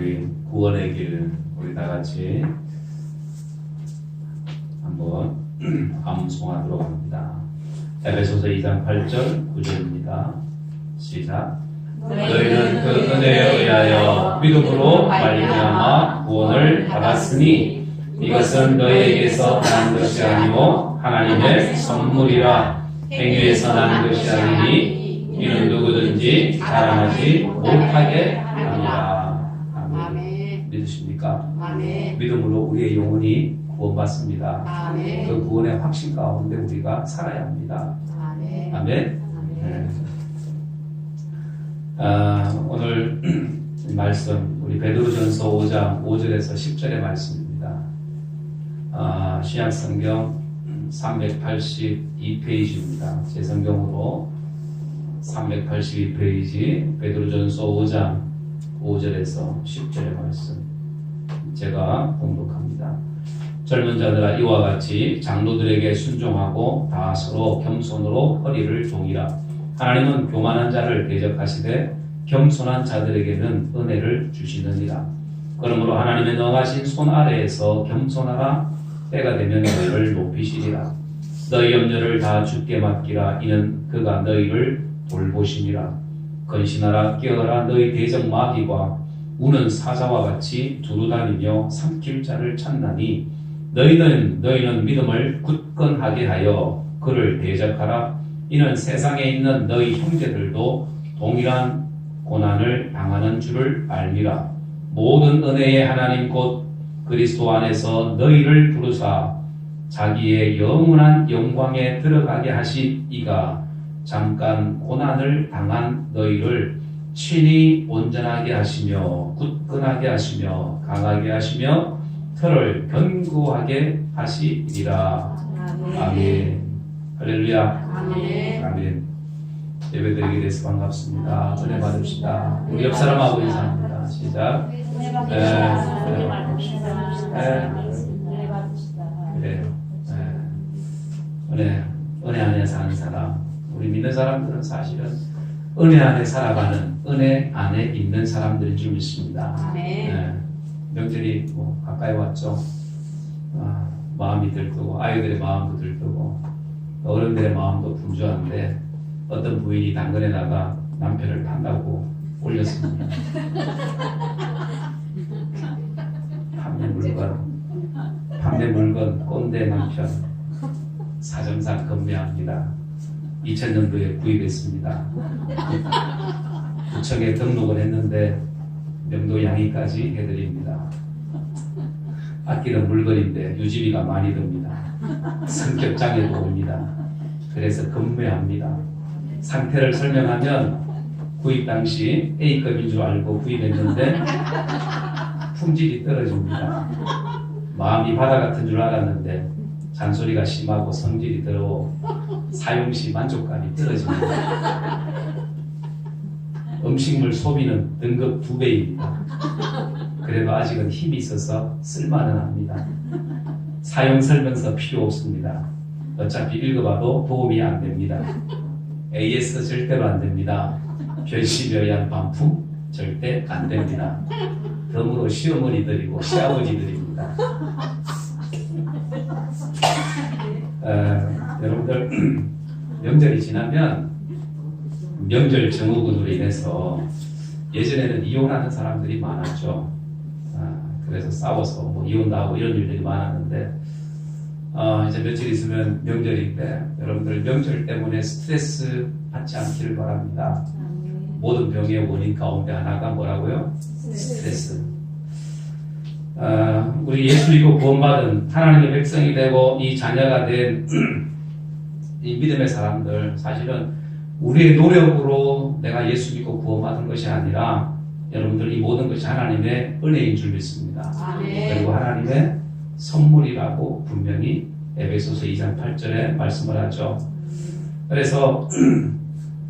우리 구원의 길 우리 다 같이 한번 암송하도록 합니다. 에베소서 2장 8절 9절입니다. 시작. 너희는 그 은혜에 의하여 믿음으로 말미암아 구원을 받았으니 이것은 너희에게서 난 것이 아니요 하나님의 선물이라. 행위에서 난 것이 아니니 이는 누구든지 자랑하지 못하게 합니다. 아멘. 믿으십니까? 아멘. 믿음으로 우리의 영혼이 구원받습니다. 아멘. 그 구원의 확신 가운데 우리가 살아야 합니다. 아멘. 아멘. 아멘. 오늘 말씀 우리 베드로전서 5장 5절에서 10절의 말씀입니다. 신약성경 382페이지입니다. 제 성경으로 382페이지 베드로전서 5장 5절에서 10절의 말씀 제가 봉독합니다. 젊은 자들아 이와 같이 장로들에게 순종하고 다 서로 겸손으로 허리를 종이라. 하나님은 교만한 자를 대적하시되 겸손한 자들에게는 은혜를 주시느니라. 그러므로 하나님의 능하신 손 아래에서 겸손하라. 때가 되면 너희를 높이시리라. 너희 염려를 다 주께 맡기라. 이는 그가 너희를 돌보시니라. 근신하라. 깨어라. 너희 대적 마귀가 우는 사자와 같이 두루다니며 삼킬 자를 찾나니 너희는 믿음을 굳건하게 하여 그를 대적하라. 이는 세상에 있는 너희 형제들도 동일한 고난을 당하는 줄을 알미라. 모든 은혜의 하나님 곧 그리스도 안에서 너희를 부르사 자기의 영원한 영광에 들어가게 하신 이가 잠깐 고난을 당한 너희를 친히 온전하게 하시며 굳건하게 하시며 강하게 하시며 털을 견고하게 하시리라. 아멘. 할렐루야. 아멘. 아멘. 예배드리게 돼서 반갑습니다. 은혜 받읍시다. 우리 옆 사람하고 인사합니다. 시작. 은혜 받읍시다. 그래요. 은혜 안에 사는 사람. 우리 믿는 사람들은 사실은 은혜 안에 살아가는, 은혜 안에 있는 사람들인 줄 믿습니다. 명절이 가까이 왔죠. 마음이 들뜨고 아이들의 마음도 들뜨고 어른들의 마음도 분주한데 어떤 부인이 당근에다가 남편을 판다고 올렸습니다. 판매 물건 꼰대 남편 사정상 검매합니다. 2000년도에 구입했습니다. 구청에 등록을 했는데 명도 양의까지 해드립니다. 아끼는 물건인데 유지비가 많이 듭니다. 성격 장애도 옵니다. 그래서 검매합니다. 상태를 설명하면 구입 당시 A급인 줄 알고 구입했는데 품질이 떨어집니다. 마음이 바다 같은 줄 알았는데 잔소리가 심하고 성질이 더러워 사용 시 만족감이 떨어집니다. 음식물 소비는 등급 2배입니다. 그래도 아직은 힘이 있어서 쓸만은 합니다. 사용 설명서 필요 없습니다. 어차피 읽어봐도 도움이 안 됩니다. AS 절대로 안 됩니다. 별심에 의한 반품 절대 안 됩니다. 덤으로 시어머니들이고 시아버지들입니다. 여러분들 명절이 지나면 명절 증후군으로 인해서 예전에는 이혼하는 사람들이 많았죠. 그래서 싸워서 이혼도 이런 일들이 많았는데 이제 며칠 있으면 명절인데 여러분들 명절 때문에 스트레스 받지 않기를 바랍니다. 모든 병의 원인 가운데 하나가 뭐라고요? 스트레스. 우리 예수 믿고 구원받은 하나님의 백성이 되고 이 자녀가 된 이 믿음의 사람들 사실은 우리의 노력으로 내가 예수 믿고 구원받은 것이 아니라 여러분들 이 모든 것이 하나님의 은혜인 줄 믿습니다. 아멘. 그리고 하나님의 선물이라고 분명히 에베소서 2장 8절에 말씀을 하죠. 그래서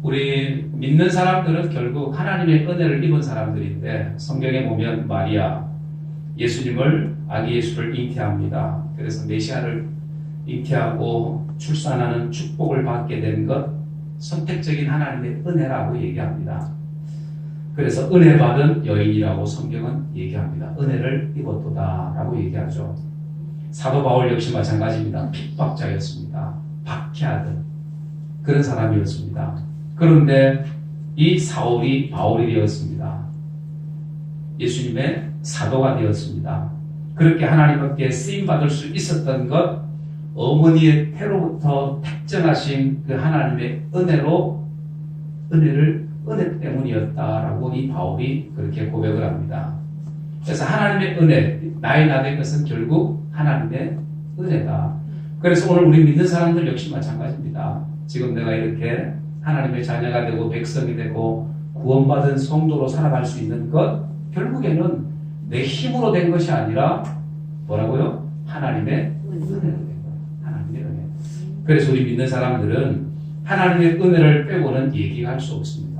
우리 믿는 사람들은 결국 하나님의 은혜를 입은 사람들인데 성경에 보면 마리아 예수님을 아기 예수를 잉태합니다. 그래서 메시아를 잉태하고 출산하는 축복을 받게 된 것 선택적인 하나님의 은혜라고 얘기합니다. 그래서 은혜 받은 여인이라고 성경은 얘기합니다. 은혜를 입었도다라고 얘기하죠. 사도 바울 역시 마찬가지입니다. 핍박자였습니다. 박해하던 그런 사람이었습니다. 그런데 이 사울이 바울이 되었습니다. 예수님의 사도가 되었습니다. 그렇게 하나님께 쓰임받을 수 있었던 것, 어머니의 태로부터 택정하신 그 하나님의 은혜 때문이었다라고 이 바울이 그렇게 고백을 합니다. 그래서 하나님의 은혜, 나의 나된 것은 결국 하나님의 은혜다. 그래서 오늘 우리 믿는 사람들 역시 마찬가지입니다. 지금 내가 이렇게 하나님의 자녀가 되고 백성이 되고 구원받은 성도로 살아갈 수 있는 것, 결국에는 내 힘으로 된 것이 아니라 뭐라고요? 하나님의 은혜로 된 거예요. 하나님의 은혜. 그래서 우리 믿는 사람들은 하나님의 은혜를 빼고는 얘기할 수 없습니다.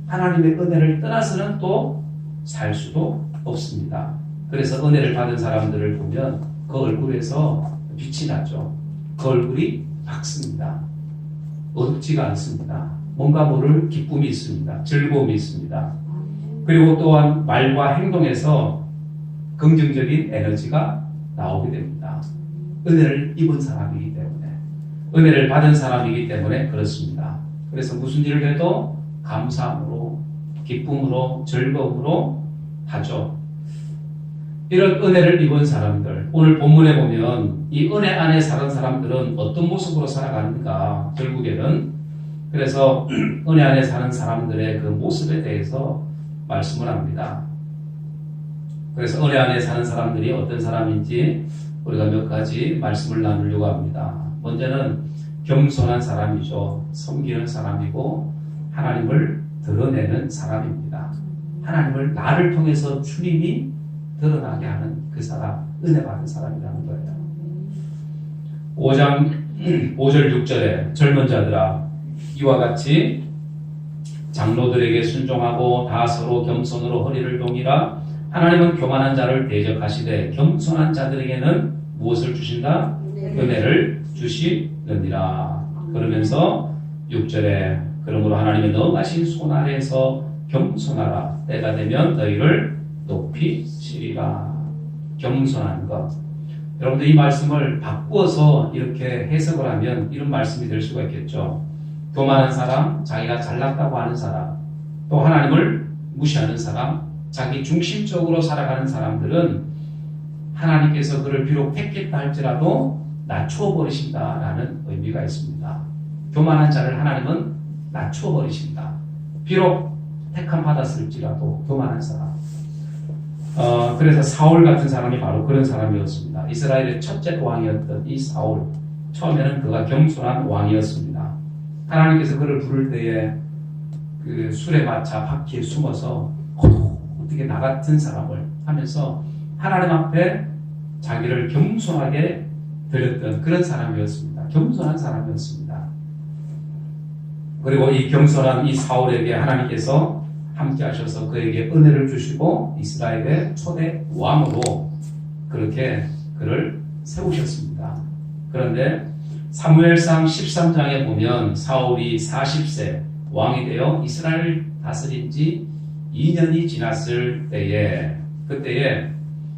하나님의 은혜를 떠나서는 또 살 수도 없습니다. 그래서 은혜를 받은 사람들을 보면 그 얼굴에서 빛이 나죠. 그 얼굴이 밝습니다. 어둡지가 않습니다. 뭔가 모를 기쁨이 있습니다. 즐거움이 있습니다. 그리고 또한 말과 행동에서 긍정적인 에너지가 나오게 됩니다. 은혜를 입은 사람이기 때문에, 은혜를 받은 사람이기 때문에 그렇습니다. 그래서 무슨 일을 해도 감사함으로, 기쁨으로, 즐거움으로 하죠. 이런 은혜를 입은 사람들, 오늘 본문에 보면 이 은혜 안에 사는 사람들은 어떤 모습으로 살아가는가, 결국에는. 그래서 은혜 안에 사는 사람들의 그 모습에 대해서 말씀을 합니다. 그래서 은혜 안에 사는 사람들이 어떤 사람인지 우리가 몇 가지 말씀을 나누려고 합니다. 먼저는 겸손한 사람이죠. 섬기는 사람이고 하나님을 드러내는 사람입니다. 하나님을 나를 통해서 주님이 드러나게 하는 그 사람, 은혜 받은 사람이라는 거예요. 5장 5절 6절에 젊은 자들아 이와 같이 장로들에게 순종하고 다 서로 겸손으로 허리를 동이라. 하나님은 교만한 자를 대적하시되 겸손한 자들에게는 무엇을 주신다? 은혜를 주시느니라. 그러면서 6절에 그러므로 하나님의 능하신 손 아래에서 겸손하라. 때가 되면 너희를 높이시리라. 겸손한 것. 여러분들 이 말씀을 바꾸어서 이렇게 해석을 하면 이런 말씀이 될 수가 있겠죠. 교만한 사람, 자기가 잘났다고 하는 사람, 또 하나님을 무시하는 사람, 자기 중심적으로 살아가는 사람들은 하나님께서 그를 비록 택했다 할지라도 낮춰버리신다라는 의미가 있습니다. 교만한 자를 하나님은 낮춰버리신다. 비록 택함 받았을지라도 교만한 사람. 그래서 사울 같은 사람이 바로 그런 사람이었습니다. 이스라엘의 첫째 왕이었던 이 사울. 처음에는 그가 겸손한 왕이었습니다. 하나님께서 그를 부를 때에 그 술에 맞춰 바퀴에 숨어서 어떻게 나 같은 사람을 하면서 하나님 앞에 자기를 겸손하게 드렸던 그런 사람이었습니다. 겸손한 사람이었습니다. 그리고 이 겸손한 이 사울에게 하나님께서 함께 하셔서 그에게 은혜를 주시고 이스라엘의 초대 왕으로 그렇게 그를 세우셨습니다. 그런데 사무엘상 13장에 보면 사울이 40세 왕이 되어 이스라엘을 다스린 지 2년이 지났을 때에 그때에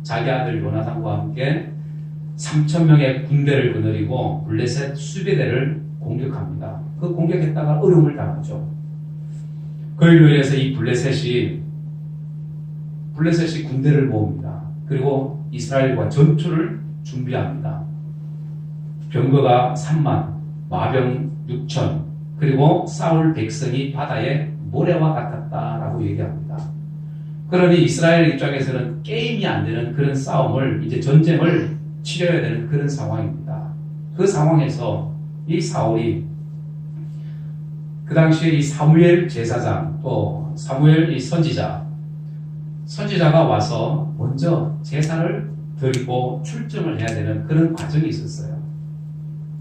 자기 아들 요나단과 함께 3,000명의 군대를 거느리고 블레셋 수비대를 공격합니다. 그 공격했다가 어려움을 당하죠. 그일로 인해서 이 블레셋이 군대를 모읍니다. 그리고 이스라엘과 전투를 준비합니다. 병거가 3만, 마병 6천, 그리고 싸울 백성이 바다의 모래와 같았다라고 얘기합니다. 그러니 이스라엘 입장에서는 게임이 안 되는 그런 싸움을, 이제 전쟁을 치러야 되는 그런 상황입니다. 그 상황에서 이 사울이 그 당시에 이 사무엘 제사장 또 사무엘 이 선지자가 와서 먼저 제사를 드리고 출정을 해야 되는 그런 과정이 있었어요.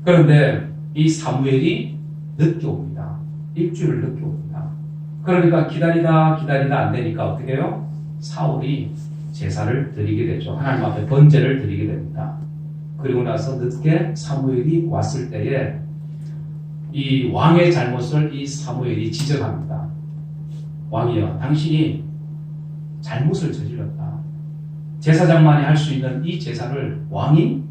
그런데 이 사무엘이 늦게 옵니다. 일주일을 늦게 옵니다. 그러니까 기다리다 안 되니까 어떻게 해요? 사울이 제사를 드리게 되죠. 하나님 앞에 번제를 드리게 됩니다. 그리고 나서 늦게 사무엘이 왔을 때에 이 왕의 잘못을 이 사무엘이 지적합니다. 왕이여, 당신이 잘못을 저질렀다. 제사장만이 할 수 있는 이 제사를 왕이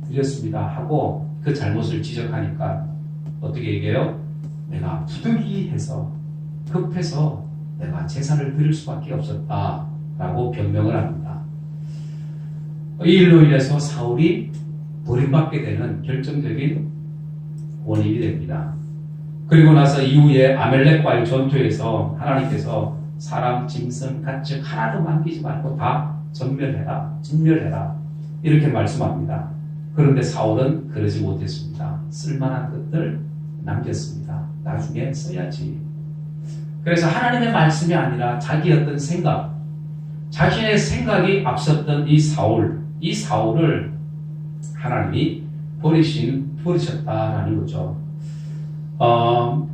드렸습니다 하고 그 잘못을 지적하니까 어떻게 얘기해요? 내가 부득이해서 급해서 내가 제사를 드릴 수밖에 없었다 라고 변명을 합니다. 이 일로 인해서 사울이 버림받게 되는 결정적인 원인이 됩니다. 그리고 나서 이후에 아멜렉과의 전투에서 하나님께서 사람, 짐승, 가축 하나도 남기지 말고 다 전멸해라, 진멸해라 이렇게 말씀합니다. 그런데 사울은 그러지 못했습니다. 쓸만한 것들 남겼습니다. 나중에 써야지. 그래서 하나님의 말씀이 아니라 자기 어떤 생각, 자신의 생각이 앞섰던 이 사울을 하나님이 버리셨다라는 거죠.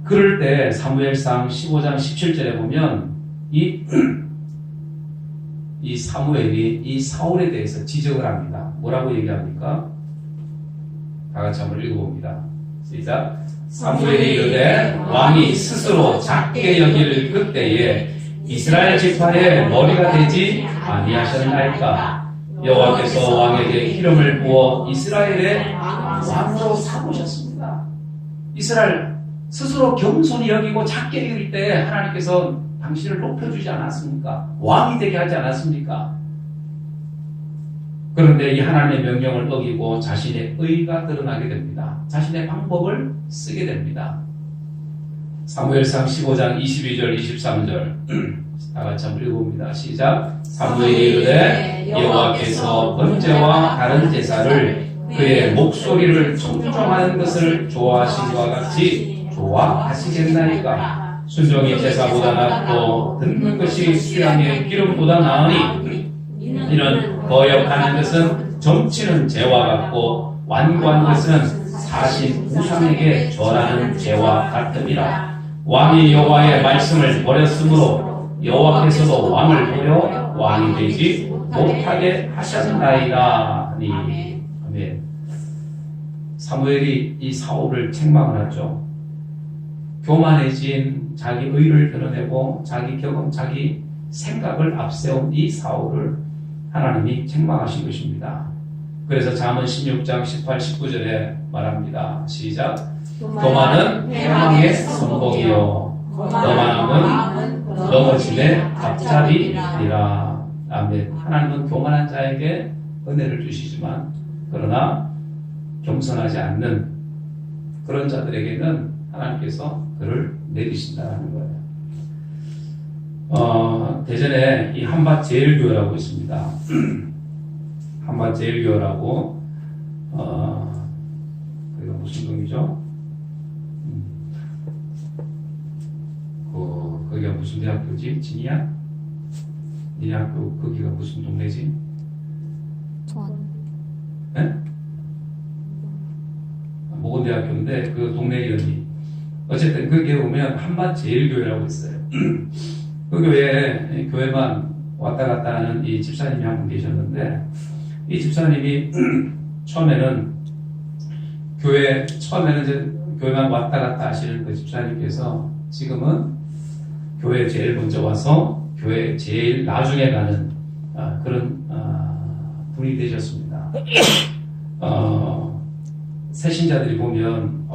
그럴 때 사무엘상 15장 17절에 보면 이 사무엘이 이 사울에 대해서 지적을 합니다. 뭐라고 얘기합니까? 다 같이 한번 읽어봅니다. 시작. 사무엘이 이르되 왕이 스스로 작게 여길 그때에 이스라엘 지파의 머리가 되지 아니하셨나이까? 여호와께서 왕에게 기름을 부어 이스라엘의 왕으로 삼으셨습니다. 이스라엘 스스로 겸손히 여기고 작게 여길 때 하나님께서 당신을 높여주지 않았습니까? 왕이 되게 하지 않았습니까? 그런데 이 하나님의 명령을 어기고 자신의 의가 드러나게 됩니다. 자신의 방법을 쓰게 됩니다. 사무엘상 15장 22절 23절 다 같이 한번 읽어봅니다. 시작. 사무엘이 이르되 여호와께서 번제와 다른 제사를 그의 목소리를 청종하는 것을 좋아하신 것과 같이 좋아하시겠나이까? 순종이 제사보다 낫고 듣는 것이 수양의 기름보다 나으니 이는 거역하는 것은 점치는 죄와 같고 완고한 것은 사신 우상에게 절하는 죄와 같음이라. 왕이 여호와의 말씀을 버렸으므로 여호와께서도 왕을 버려 왕이 되지 못하게 하셨나이다 하니. 아멘. 사무엘이 이 사울을 책망을 하죠. 교만해진 자기 의를 드러내고 자기 경험, 자기 생각을 앞세운 이 사울을 하나님이 책망하신 것입니다. 그래서 잠언 16장 18, 19절에 말합니다. 시작. 교만은 패망의 선봉이요 거만함은 넘어짐의 앞잡이니라. 아멘. 하나님은 교만한 자에게 은혜를 주시지만 그러나 겸손하지 않는 그런 자들에게는 하나님께서 그를 내리신다는 거예요. 대전에 이 한밭제일교회라고 있습니다. 한밭제일교회라고 거기가 무슨 동이죠? 거기가 무슨 대학교지? 진이야? 네 학교 거기가 무슨 동네지? 전. 네? 모건대학교인데 그 동네 이름이 어쨌든 거기에 보면 한밭제일교회라고 있어요. 그 교회만 왔다 갔다 하는 이 집사님이 한 분 계셨는데 이 집사님이 처음에는 이제 교회만 왔다 갔다 하시는 그 집사님께서 지금은 교회에 제일 먼저 와서 교회에 제일 나중에 가는 그런 분이 되셨습니다. 새신자들이 보면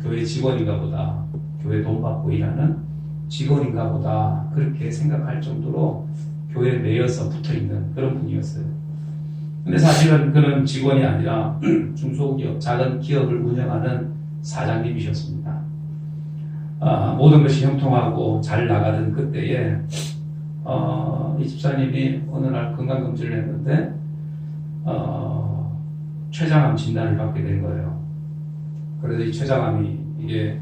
교회 직원인가 보다, 교회 돈 받고 일하는 직원인가 보다 그렇게 생각할 정도로 교회에 매여서 붙어있는 그런 분이었어요. 근데 사실은 그런 직원이 아니라 중소기업, 작은 기업을 운영하는 사장님이셨습니다. 모든 것이 형통하고 잘 나가던 그때에 이 집사님이 어느 날 건강검진을 했는데 췌장암 진단을 받게 된 거예요. 그래서 이 췌장암이 이게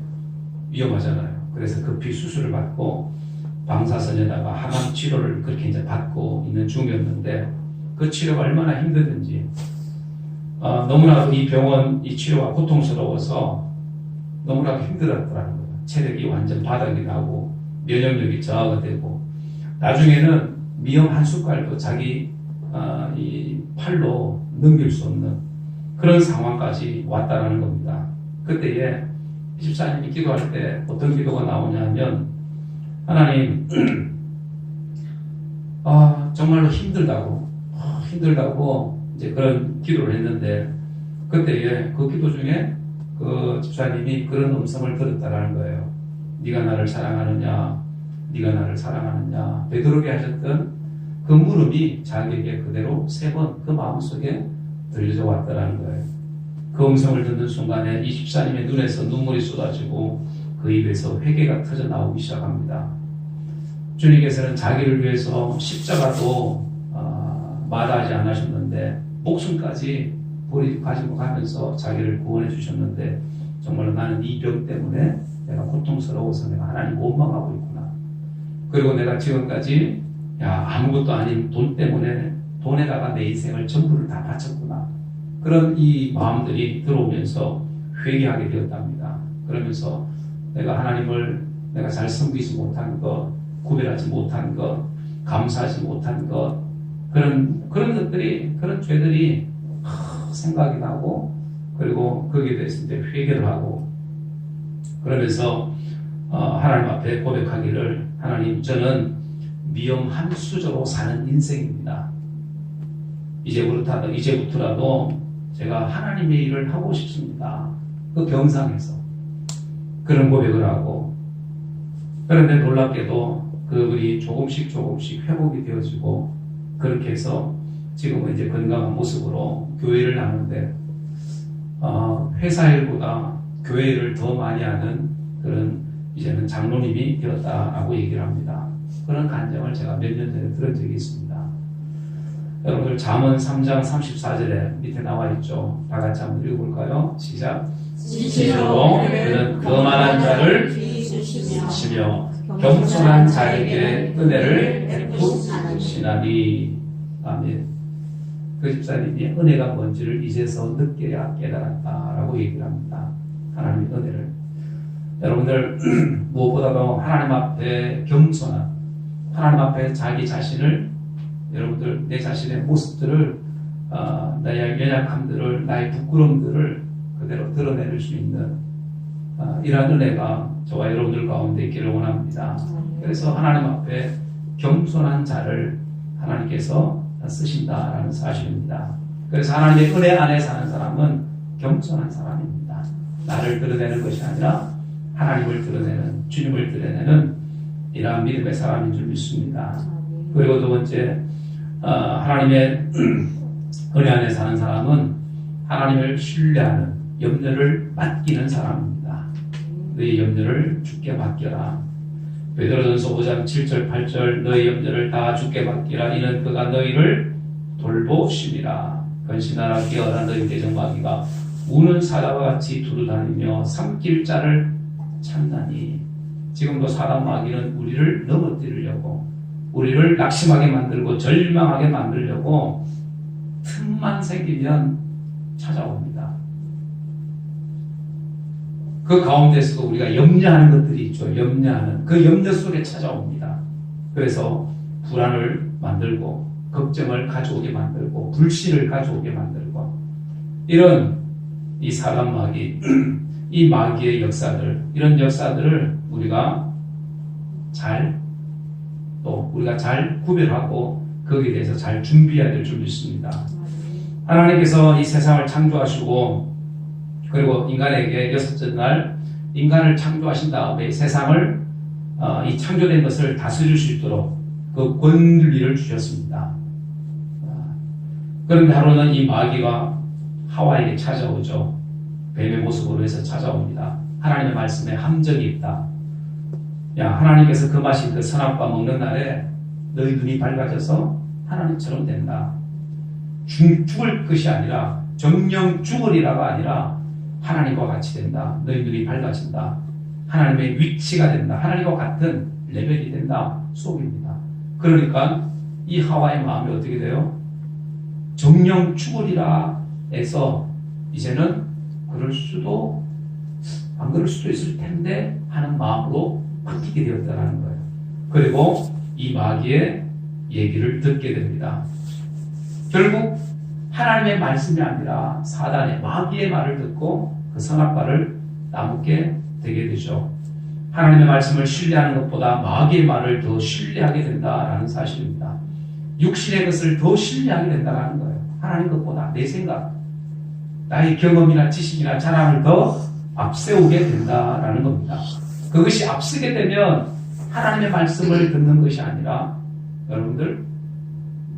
위험하잖아요. 그래서 급히 수술을 받고 방사선에다가 항암 치료를 그렇게 이제 받고 있는 중이었는데 그 치료가 얼마나 힘들든지 너무나도 이 병원 이 치료가 고통스러워서 너무나도 힘들었더라는 거예요. 체력이 완전 바닥이 나고 면역력이 저하가 되고 나중에는 미영 한 숟갈도 자기 이 팔로 넘길 수 없는 그런 상황까지 왔다라는 겁니다. 그때에 집사님이 기도할 때 어떤 기도가 나오냐면 하나님 정말로 힘들다고 이제 그런 기도를 했는데 그때에 그 기도 중에 그 집사님이 그런 음성을 들었다라는 거예요. 네가 나를 사랑하느냐, 네가 나를 사랑하느냐. 베드로에게 하셨던 그 물음이 자기에게 그대로 3번 그 마음속에 들려져 왔다라는 거예요. 그 음성을 듣는 순간에 이 집사님의 눈에서 눈물이 쏟아지고 그 입에서 회개가 터져 나오기 시작합니다. 주님께서는 자기를 위해서 십자가도 마다하지 않으셨는데 목숨까지 가지고 가면서 자기를 구원해 주셨는데 정말로 나는 이 병 때문에 내가 고통스러워서 내가 하나님 원망하고 있구나. 그리고 내가 지금까지 아무것도 아닌 돈 때문에 돈에다가 내 인생을 전부를 다 바쳤구나. 그런 이 마음들이 들어오면서 회개하게 되었답니다. 그러면서 내가 하나님을 내가 잘 섬기지 못한 것, 구별하지 못한 것, 감사하지 못한 것, 그런 것들이, 그런 죄들이 생각이 나고, 그리고 거기에 대해서 이제 회개를 하고, 그러면서 하나님 앞에 고백하기를, 하나님, 저는 미움 한 수저로 사는 인생입니다. 이제부터라도 제가 하나님의 일을 하고 싶습니다. 그 병상에서 그런 고백을 하고, 그런데 놀랍게도 그분이 조금씩 회복이 되어지고, 그렇게 해서 지금은 이제 건강한 모습으로 교회를 하는데, 회사 일보다 교회 일을 더 많이 하는 그런 이제는 장로님이 되었다라고 얘기를 합니다. 그런 간증을 제가 몇 년 전에 들은 적이 있습니다. 여러분들 잠언 3장 34절에 밑에 나와 있죠. 다 같이 한번 읽어볼까요? 시작. 진실로 그는 거만한 자를 주시며 겸손한 자에게 은혜를 베푸시나니. 아멘. 그 집사님이 은혜가 뭔지를 이제서 늦게야 깨달았다라고 얘기를 합니다. 하나님의 은혜를. 여러분들 무엇보다도 하나님 앞에 겸손한, 하나님 앞에 자기 자신을, 여러분들 내 자신의 모습들을, 나의 연약함들을, 나의 부끄러움들을 그대로 드러낼 수 있는 이러한 은혜가 저와 여러분들 가운데 있기를 원합니다. 그래서 하나님 앞에 겸손한 자를 하나님께서 쓰신다라는 사실입니다. 그래서 하나님의 은혜 안에 사는 사람은 겸손한 사람입니다. 나를 드러내는 것이 아니라 하나님을 드러내는, 주님을 드러내는 이러한 믿음의 사람인 줄 믿습니다. 그리고 두 번째, 하나님의 은혜 안에 사는 사람은 하나님을 신뢰하는, 염려를 맡기는 사람입니다. 너희 염려를 주께 맡겨라. 베드로전서 5장 7절 8절 너희 염려를 다 주께 맡기라. 이는 그가 너희를 돌보심이라. 근신하라 깨어라. 너희 대적마귀가 우는 사자와 같이 두루다니며 삼킬 자를 찾나니. 지금도 사단마귀는 우리를 넘어뜨리려고, 우리를 낙심하게 만들고 절망하게 만들려고 틈만 생기면 찾아옵니다. 그 가운데서도 우리가 염려하는 것들이 있죠. 염려하는 그 염려 속에 찾아옵니다. 그래서 불안을 만들고 걱정을 가져오게 만들고 불신을 가져오게 만들고, 이런 이 사단 마귀, 이 마귀의 역사들, 이런 역사들을 우리가 잘 구별하고 거기에 대해서 잘 준비해야 될 줄 믿습니다. 하나님께서 이 세상을 창조하시고, 그리고 인간에게 6째 날 인간을 창조하신 다음에 세상을 이 창조된 것을 다스릴 수 있도록 그 권리를 주셨습니다. 그런데 하루는 이 마귀가 하와에게 찾아오죠. 뱀의 모습으로 해서 찾아옵니다. 하나님의 말씀에 함정이 있다. 하나님께서 금하신 그 선악과 먹는 날에 너희 눈이 밝아져서 하나님처럼 된다. 죽을 것이 아니라, 정령 죽으리라가 아니라 하나님과 같이 된다. 너희 눈이 밝아진다. 하나님의 위치가 된다. 하나님과 같은 레벨이 된다. 속입니다. 그러니까 이 하와의 마음이 어떻게 돼요? 정령 죽으리라 해서 이제는 안 그럴 수도 있을 텐데 하는 마음으로 바뀌게 되었다는 거예요. 그리고 이 마귀의 얘기를 듣게 됩니다. 결국 하나님의 말씀이 아니라 사단의, 마귀의 말을 듣고 그 선악과를 따먹게 되게 되죠. 하나님의 말씀을 신뢰하는 것보다 마귀의 말을 더 신뢰하게 된다라는 사실입니다. 육신의 것을 더 신뢰하게 된다는 거예요. 하나님 것보다 내 생각, 나의 경험이나 지식이나 자랑을 더 앞세우게 된다라는 겁니다. 그것이 앞서게 되면 하나님의 말씀을 듣는 것이 아니라 여러분들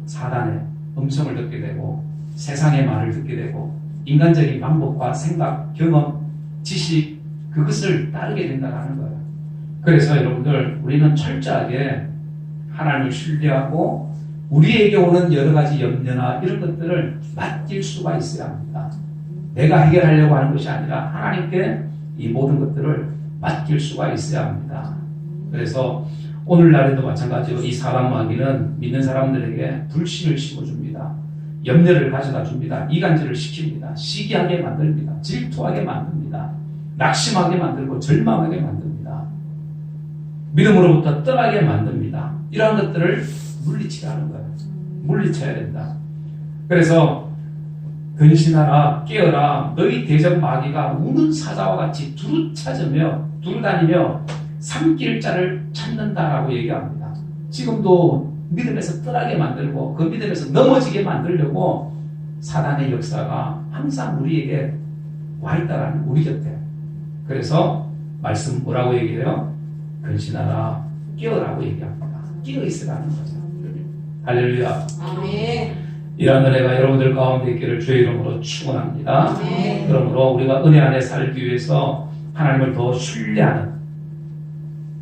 사단의 음성을 듣게 되고 세상의 말을 듣게 되고 인간적인 방법과 생각, 경험, 지식 그것을 따르게 된다는 거예요. 그래서 여러분들 우리는 철저하게 하나님을 신뢰하고 우리에게 오는 여러 가지 염려나 이런 것들을 맡길 수가 있어야 합니다. 내가 해결하려고 하는 것이 아니라 하나님께 이 모든 것들을 맡길 수가 있어야 합니다. 그래서 오늘날에도 마찬가지로 이 사람마귀는 믿는 사람들에게 불신을 심어줍니다. 염려를 가져다 줍니다. 이간질을 시킵니다. 시기하게 만듭니다. 질투하게 만듭니다. 낙심하게 만들고 절망하게 만듭니다. 믿음으로부터 떠나게 만듭니다. 이러한 것들을 물리치라 하는 거예요. 물리쳐야 된다. 그래서 근신하라 깨어라 너희 대적 마귀가 우는 사자와 같이 두루다니며 삼킬 자를 찾는다라고 얘기합니다. 지금도 믿음에서 떠나게 만들고 그 믿음에서 넘어지게 만들려고 사단의 역사가 항상 우리에게 와 있다라는 우리 곁에. 그래서 말씀 뭐라고 얘기해요? 근신하라 깨어라고 얘기합니다. 깨어 있으라는 거죠. 할렐루야. 아멘. 이런 은혜가 여러분들 가운데 있기를 주의 이름으로 축원합니다. 그러므로 우리가 은혜 안에 살기 위해서 하나님을 더 신뢰하는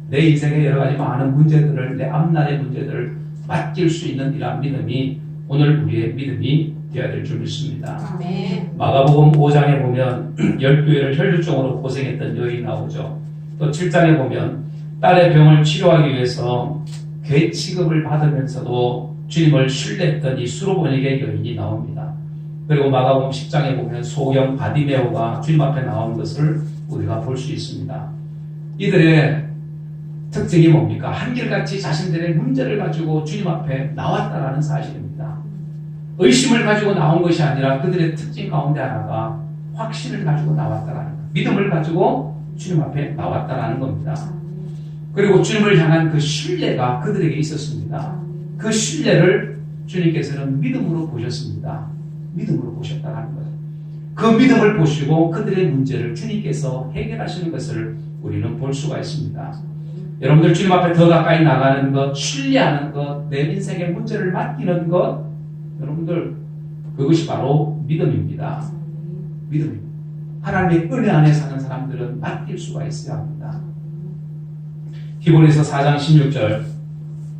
내 인생의 여러 가지 많은 문제들을 내 앞날의 문제들을 맡길 수 있는 이러한 믿음이 오늘 우리의 믿음이 되어야 될 줄 믿습니다. 아멘. 마가복음 5장에 보면 12회를 혈류증으로 고생했던 여인이 나오죠. 또 7장에 보면 딸의 병을 치료하기 위해서 괴 취급을 받으면서도 주님을 신뢰했던 이 수로보니게 여인이 나옵니다. 그리고 마가복음 10장에 보면 소경 바디메오가 주님 앞에 나오는 것을 우리가 볼 수 있습니다. 이들의 특징이 뭡니까? 한결같이 자신들의 문제를 가지고 주님 앞에 나왔다라는 사실입니다. 의심을 가지고 나온 것이 아니라 그들의 특징 가운데 하나가 확신을 가지고 나왔다라는 것, 믿음을 가지고 주님 앞에 나왔다라는 겁니다. 그리고 주님을 향한 그 신뢰가 그들에게 있었습니다. 그 신뢰를 주님께서는 믿음으로 보셨습니다. 믿음으로 보셨다는 거예요. 그 믿음을 보시고 그들의 문제를 주님께서 해결하시는 것을 우리는 볼 수가 있습니다. 여러분들 주님 앞에 더 가까이 나가는 것, 신뢰하는 것, 내 인생의 문제를 맡기는 것, 여러분들 그것이 바로 믿음입니다. 믿음입니다. 하나님의 은혜 안에 사는 사람들은 맡길 수가 있어야 합니다. 히브리서 4장 16절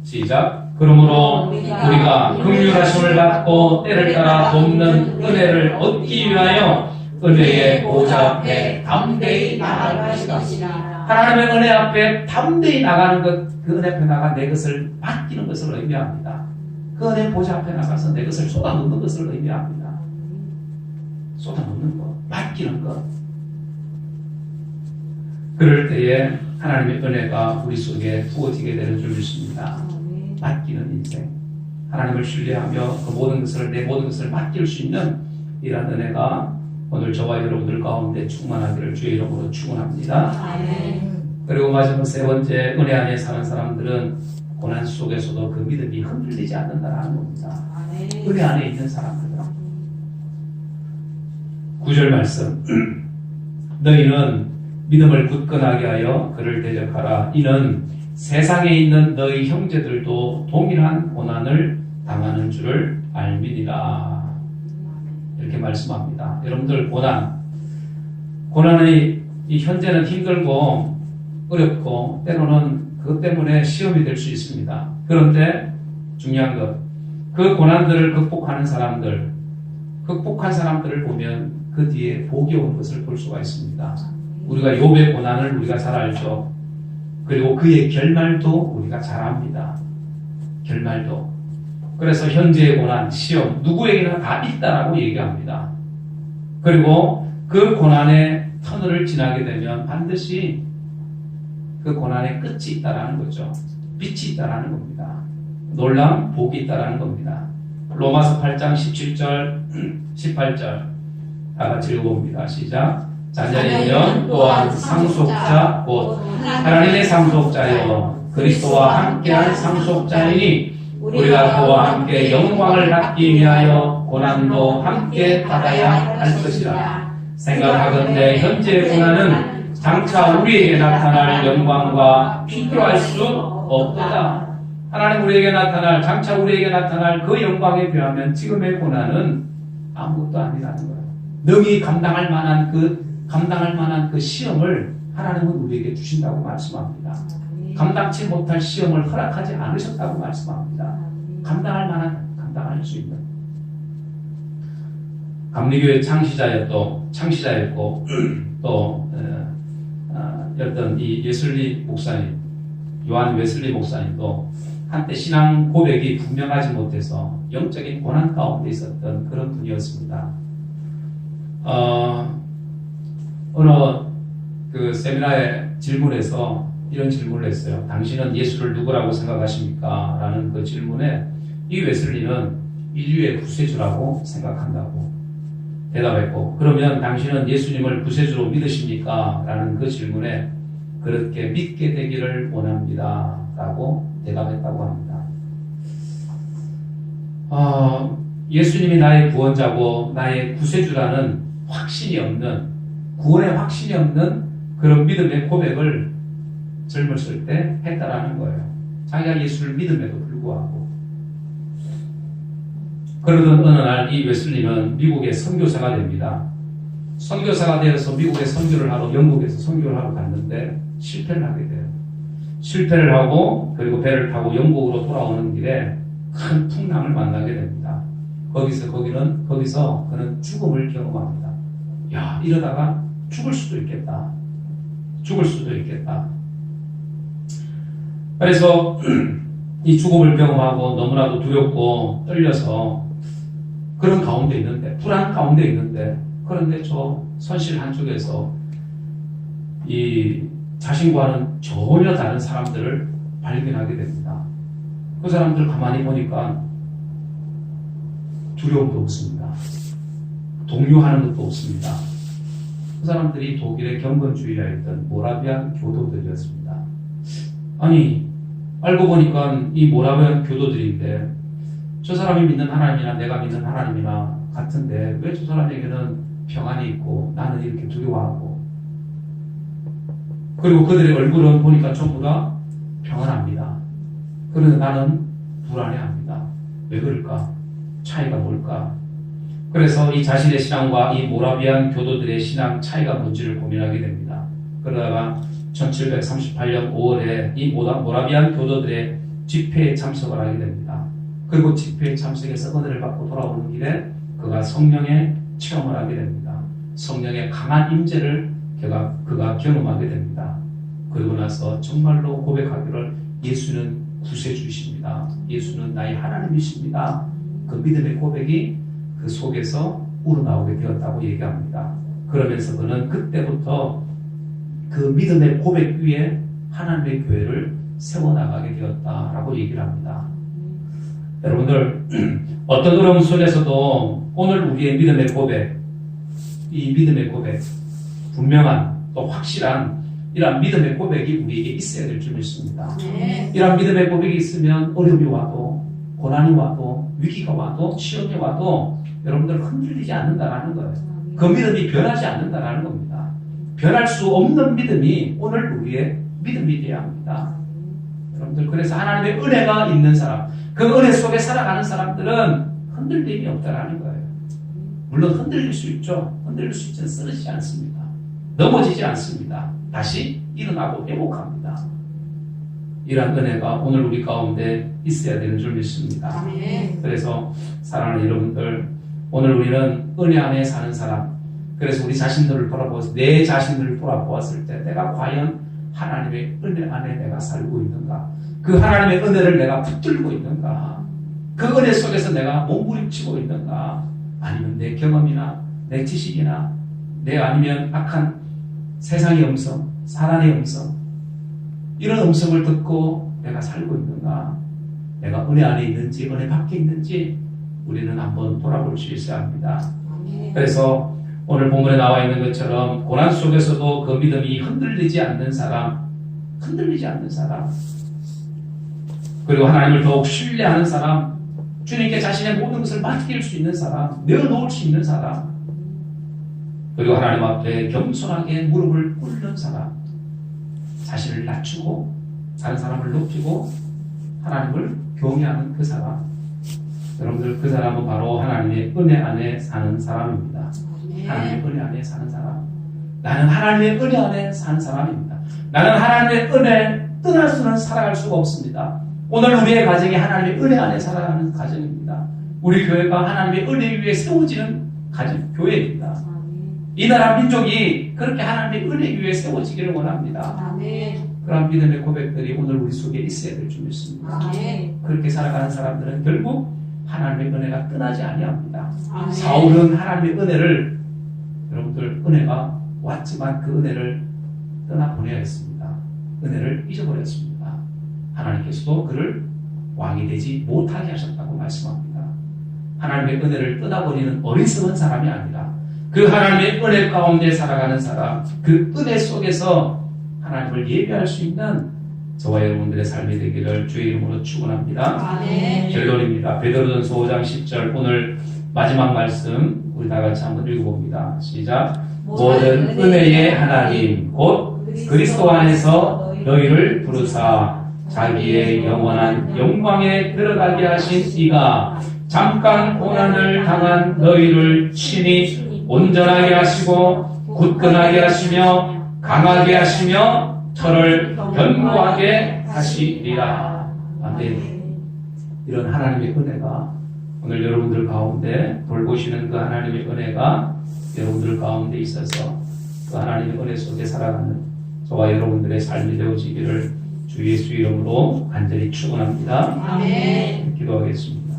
시작. 그러므로 우리가 긍휼하심을 받고 때를 따라 돕는 은혜를 얻기 위하여 은혜의 보좌 앞에 담대히 나아갈 것이라. 하나님의 은혜 앞에 담대히 나가는 것, 그 은혜 앞에 나가 내 것을 맡기는 것을 의미합니다. 그 은혜 보좌 앞에 나가서 내 것을 쏟아놓는 것을 의미합니다. 쏟아놓는 것, 맡기는 것. 그럴 때에 하나님의 은혜가 우리 속에 부어지게 되는 줄 믿습니다. 맡기는 인생. 하나님을 신뢰하며 그 모든 것을, 내 모든 것을 맡길 수 있는 이러한 은혜가 오늘 저와 여러분들 가운데 충만하기를 주의 이름으로 축원합니다. 그리고 마지막 세 번째, 은혜 안에 사는 사람들은 고난 속에서도 그 믿음이 흔들리지 않는다는 겁니다. 은혜 안에 있는 사람들은 9절 말씀 너희는 믿음을 굳건하게 하여 그를 대적하라. 이는 세상에 있는 너희 형제들도 동일한 고난을 당하는 줄을 알미니라. 이렇게 말씀합니다. 여러분들 고난이 현재는 힘들고 어렵고 때로는 그것 때문에 시험이 될 수 있습니다. 그런데 중요한 것, 그 고난들을 극복한 사람들을 보면 그 뒤에 복이 온 것을 볼 수가 있습니다. 우리가 욥의 고난을 우리가 잘 알죠. 그리고 그의 결말도 우리가 잘 압니다. 결말도. 그래서 현재의 고난, 시험, 누구에게나 다 있다라고 얘기합니다. 그리고 그 고난의 터널을 지나게 되면 반드시 그 고난의 끝이 있다라는 거죠. 빛이 있다라는 겁니다. 놀라운 복이 있다라는 겁니다. 로마서 8장 17절, 18절 다 같이 읽어봅니다. 시작. 자녀이면 또한 상속자 곧 하나님의 상속자여 그리스도와 함께한 상속자이니 우리가 그와 함께 영광을 받기 위하여 고난도 함께 받아야 할 것이라. 생각하건대 현재의 고난은 장차 우리에게 나타날 영광과 비교할 수 없다. 하나님 우리에게 나타날, 장차 우리에게 나타날 그 영광에 비하면 지금의 고난은 아무것도 아니라는 거예요. 능히 감당할 만한 그 시험을 하나님은 우리에게 주신다고 말씀합니다. 감당치 못할 시험을 허락하지 않으셨다고 말씀합니다. 감당할 수 있는. 감리교의 창시자였고 또 어떤 이 웨슬리 목사님, 요한 웨슬리 목사님도 한때 신앙 고백이 분명하지 못해서 영적인 고난 가운데 있었던 그런 분이었습니다. 어느 그 세미나의 질문에서 이런 질문을 했어요. 당신은 예수를 누구라고 생각하십니까? 라는 그 질문에 이 웨슬리는 인류의 구세주라고 생각한다고 대답했고, 그러면 당신은 예수님을 구세주로 믿으십니까? 라는 그 질문에 그렇게 믿게 되기를 원합니다. 라고 대답했다고 합니다. 예수님이 나의 구원자고 나의 구세주라는 확신이 없는, 구원의 확신이 없는 그런 믿음의 고백을 젊었을 때 했다라는 거예요. 자기가 예수를 믿음에도 불구하고. 그러던 어느 날 이 웨슬리는 미국의 선교사가 됩니다. 선교사가 되어서 미국에 선교를 하러, 영국에서 선교를 하러 갔는데 실패를 하게 돼요. 실패를 하고 그리고 배를 타고 영국으로 돌아오는 길에 큰 풍랑을 만나게 됩니다. 거기서 그는 죽음을 경험합니다. 야, 이러다가 죽을 수도 있겠다. 그래서 이 죽음을 경험하고 너무나도 두렵고 떨려서 그런 가운데 있는데, 불안 가운데 있는데, 그런데 저 선실 한쪽에서 이 자신과는 전혀 다른 사람들을 발견하게 됩니다. 그 사람들 가만히 보니까 두려움도 없습니다. 동요하는 것도 없습니다. 그 사람들이 독일의 경건주의라 했던 모라비안 교도들이었습니다. 아니, 알고 보니까 이 모라비안 교도들인데 저 사람이 믿는 하나님이나 내가 믿는 하나님이나 같은데 왜 저 사람에게는 평안이 있고 나는 이렇게 두려워하고, 그리고 그들의 얼굴은 보니까 전부 다 평안합니다. 그런데 나는 불안해합니다. 왜 그럴까? 차이가 뭘까? 그래서 이 자신의 신앙과 이 모라비안 교도들의 신앙 차이가 뭔지를 고민하게 됩니다. 그러다가 1738년 5월에 이 모라비안 교도들의 집회에 참석을 하게 됩니다. 그리고 집회에 참석해서 은혜를 받고 돌아오는 길에 그가 성령의 체험을 하게 됩니다. 성령의 강한 임재를 그가 경험하게 됩니다. 그리고 나서 정말로 고백하기를 예수는 구세주이십니다. 예수는 나의 하나님이십니다. 그 믿음의 고백이 그 속에서 우러나오게 되었다고 얘기합니다. 그러면서 그는 그때부터 그 믿음의 고백 위에 하나님의 교회를 세워나가게 되었다라고 얘기를 합니다. 여러분들, 어떤 어려움 속에서도 오늘 우리의 믿음의 고백, 이 믿음의 고백, 분명한 또 확실한 이러한 믿음의 고백이 우리에게 있어야 될 줄 믿습니다. 이러한 믿음의 고백이 있으면 어려움이 와도, 고난이 와도, 위기가 와도, 시험이 와도 여러분들 흔들리지 않는다라는 거예요. 그 믿음이 변하지 않는다라는 겁니다. 변할 수 없는 믿음이 오늘 우리의 믿음이 되어야 합니다. 여러분들, 그래서 하나님의 은혜가 있는 사람, 그 은혜 속에 살아가는 사람들은 흔들림이 없다라는 거예요. 물론 흔들릴 수 있죠. 흔들릴 수 있지만 쓰러지지 않습니다. 넘어지지 않습니다. 다시 일어나고 회복합니다. 이러한 은혜가 오늘 우리 가운데 있어야 되는 줄 믿습니다. 그래서 사랑하는 여러분들, 오늘 우리는 은혜 안에 사는 사람, 그래서 우리 자신들을 돌아보았을 때, 내 자신들을 돌아보았을 때 내가 과연 하나님의 은혜 안에 내가 살고 있는가? 그 하나님의 은혜를 내가 붙들고 있는가? 그 은혜 속에서 내가 몸부림치고 있는가? 아니면 내 경험이나 내 지식이나 내 아니면 악한 세상의 음성, 사단의 음성, 이런 음성을 듣고 내가 살고 있는가? 내가 은혜 안에 있는지 은혜 밖에 있는지 우리는 한번 돌아볼 수 있어야 합니다. 그래서 오늘 본문에 나와 있는 것처럼 고난 속에서도 그 믿음이 흔들리지 않는 사람, 그리고 하나님을 더욱 신뢰하는 사람, 주님께 자신의 모든 것을 맡길 수 있는 사람, 내어놓을 수 있는 사람, 그리고 하나님 앞에 겸손하게 무릎을 꿇는 사람, 자신을 낮추고 다른 사람을 높이고 하나님을 경외하는 그 사람, 여러분들 그 사람은 바로 하나님의 은혜 안에 사는 사람입니다. 하나님의 은혜 안에 사는 사람. 나는 하나님의 은혜 안에 사는 사람입니다. 나는 하나님의 은혜 떠날 수는 살아갈 수가 없습니다. 오늘 우리의 가정이 하나님의 은혜 안에 살아가는 가정입니다. 우리 교회가 하나님의 은혜 위에 세워지는 가정, 교회입니다. 이 나라 민족이 그렇게 하나님의 은혜 위에 세워지기를 원합니다. 그런 믿음의 고백들이 오늘 우리 속에 있어야 될 줄 믿습니다. 그렇게 살아가는 사람들은 결국 하나님의 은혜가 떠나지 아니합니다. 사울은 하나님의 은혜를, 여러분들 은혜가 왔지만 그 은혜를 떠나보내야 했습니다. 은혜를 잊어버렸습니다. 하나님께서도 그를 왕이 되지 못하게 하셨다고 말씀합니다. 하나님의 은혜를 떠나버리는 어리석은 사람이 아니라 그 하나님의 은혜 가운데 살아가는 사람, 그 은혜 속에서 하나님을 예배할 수 있는 저와 여러분들의 삶이 되기를 주의 이름으로 축원합니다. 결론입니다. 베드로전서 5장 10절 오늘 마지막 말씀 우리 다 같이 한번 읽어봅니다. 시작. 모든 은혜의 하나님 곧 그리스도 안에서 너희를 부르사 자기의 영원한 영광에 들어가게 하신 이가 잠깐 고난을 당한 너희를 친히 온전하게 하시고 굳건하게 하시며 강하게 하시며 저를 견고하게 하시리라. 아멘. 이런 하나님의 은혜가 오늘 여러분들 가운데 돌보시는 그 하나님의 은혜가 여러분들 가운데 있어서 그 하나님의 은혜 속에 살아가는 저와 여러분들의 삶이 되어지기를 주 예수 이름으로 간절히 축원합니다. 아멘. 기도하겠습니다.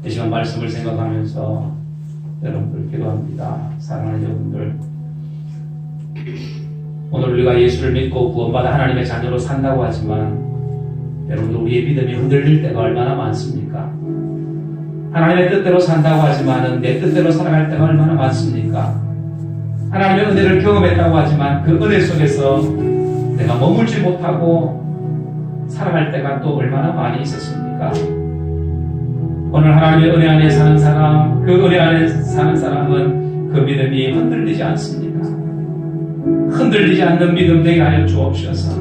이 시간 말씀을 생각하면서 여러분들 기도합니다. 사랑하는 여러분들, 오늘 우리가 예수를 믿고 구원받아 하나님의 자녀로 산다고 하지만 여러분들 우리의 믿음이 흔들릴 때가 얼마나 많습니까? 하나님의 뜻대로 산다고 하지만 내 뜻대로 살아갈 때가 얼마나 많습니까? 하나님의 은혜를 경험했다고 하지만 그 은혜 속에서 내가 머물지 못하고 살아갈 때가 또 얼마나 많이 있었습니까? 오늘 하나님의 은혜 안에 사는 사람, 그 은혜 안에 사는 사람은 그 믿음이 흔들리지 않습니다. 흔들리지 않는 믿음 되게 하여 주옵소서.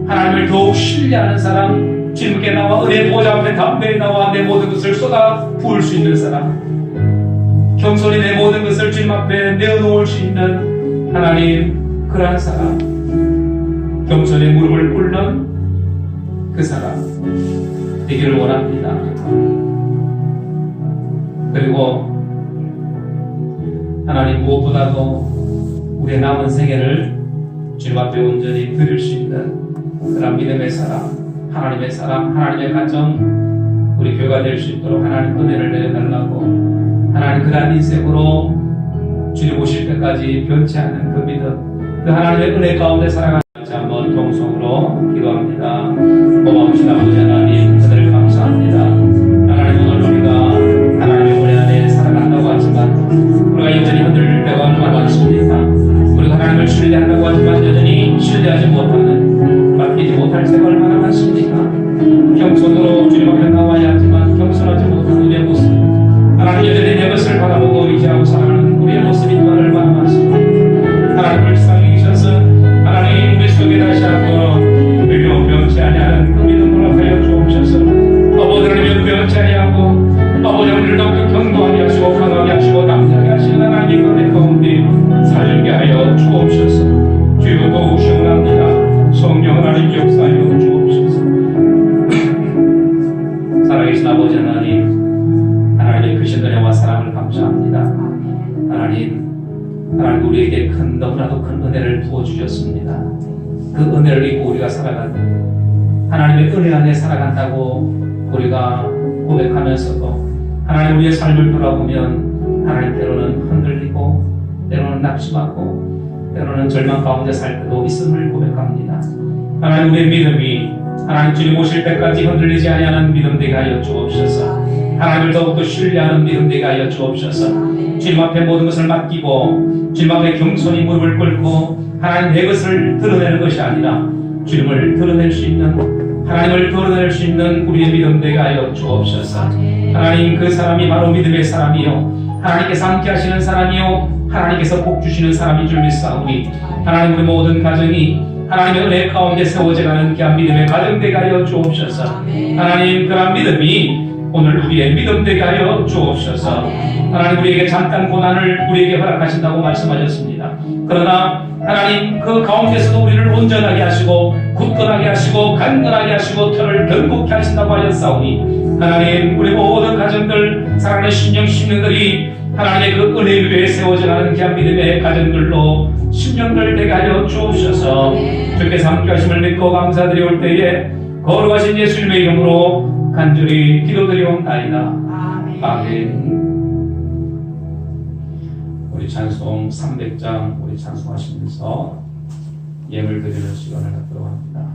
하나님을 더욱 신뢰하는 사람, 주님께 나와 은혜 보좌 앞에 담대히 나와 내 모든 것을 쏟아 부을 수 있는 사람, 겸손히 내 모든 것을 주님 앞에 내어놓을 수 있는 하나님, 그러한 사람, 겸손히 무릎을 꿇는 그 사람 되기를 원합니다. 그리고 하나님 무엇보다도 우리의 남은 생애를 주님 앞에 온전히 드릴 수 있는 그런 믿음의 사람, 하나님의 사람, 하나님의 가정, 우리 교회가 될 수 있도록 하나님 은혜를 내려달라고, 하나님 그러한 인생으로 주님 오실 때까지 변치 않는 그 믿음, 그 하나님의 은혜 가운데 살아가는 한번 동성으로 기도합니다. 고마우신 아버지 하나님, 그들을 감사합니다. 하나님 오늘 우리가 하나님의 은혜 안에 살아간다고 하지만 우리가 여전히 흔들릴 때가 얼마나 많습니까? 우리가 하나님을 신뢰한다고 하지만 여전히 신뢰하지 못하는, 맡기지 못할 때가 얼마나 많습니까? 겸손으로 주님 앞에 나와야 하지만 겸손하지 못하는 우리의 모습, 하나님 여전히 내 것을 바라보고 의지하고 살아가는 우리의 모습이 또 얼마나 많습니까? 하나님 불쌍히 계셔서 하나님 우리 속에 다시 한번 의료 병치 아니하는 그 믿음으로 하여 주옵소서. 아버지를 병치 아니하고 아버지를 더욱 견고하게 하시고 강하게 하시고 담대하게 하시는 하나님 은혜 가운데 살게 하여 주옵소서. 주여 더욱 시원합니다. 성령 하나님 역사하여 주옵소서. 살아계신 아버지 하나님, 하나님의 크신 은혜와 사랑을 감사합니다. 하나님 우리에게 큰, 너무나도 큰 은혜를 부어주셨습니다. 그 은혜를 입고 우리가 살아가는, 하나님의 은혜 안에 살아간다고 우리가 고백하면서도 하나님 우리의 삶을 돌아보면 하나님 때로는 흔들리고 때로는 낙심하고 때로는 절망 가운데 살 때도 있음을 고백합니다. 하나님 우리의 믿음이 하나님 주님 오실 때까지 흔들리지 아니하는 믿음 되게 하여 주옵소서. 하나님을 더욱더 신뢰하는 믿음 되게 하여 주옵소서. 주님 앞에 모든 것을 맡기고 주님 앞에 겸손히 무릎을 꿇고 하나님 내 것을 드러내는 것이 아니라 주님을 드러낼 수 있는 하나님을 드러낼 수 있는 우리의 믿음 되게 하여 주옵소서. 하나님, 그 사람이 바로 믿음의 사람이요 하나님께서 함께 하시는 사람이요 하나님께서 복 주시는 사람인 줄 믿사오니 하나님, 우리 모든 가정이 하나님의 은혜 가운데 세워져가는 귀한 믿음의 가정 되게 하여 주옵소서. 하나님, 그런 믿음이 오늘 우리의 믿음 되게 하여 주옵소서. 하나님, 우리에게 잠깐 고난을 우리에게 허락하신다고 말씀하셨습니다. 그러나 하나님, 그 가운데서도 우리를 온전하게 하시고 굳건하게 하시고 강건하게 하시고 털을 견고케 하신다고 하셨사오니 하나님, 우리 모든 가정들, 사랑하는 심령들이 하나님의 그 은혜 위에 세워져가는 귀한 믿음의 가정들로 심령들 되게 하여 주옵소서. 주께서 함께 하심을 믿고 감사드리올 때에 거룩하신 예수님의 이름으로 간절히 기도드리옵나이다. 아멘. 우리 찬송 300장 우리 찬송하시면서 예물 드리는 시간을 갖도록 합니다.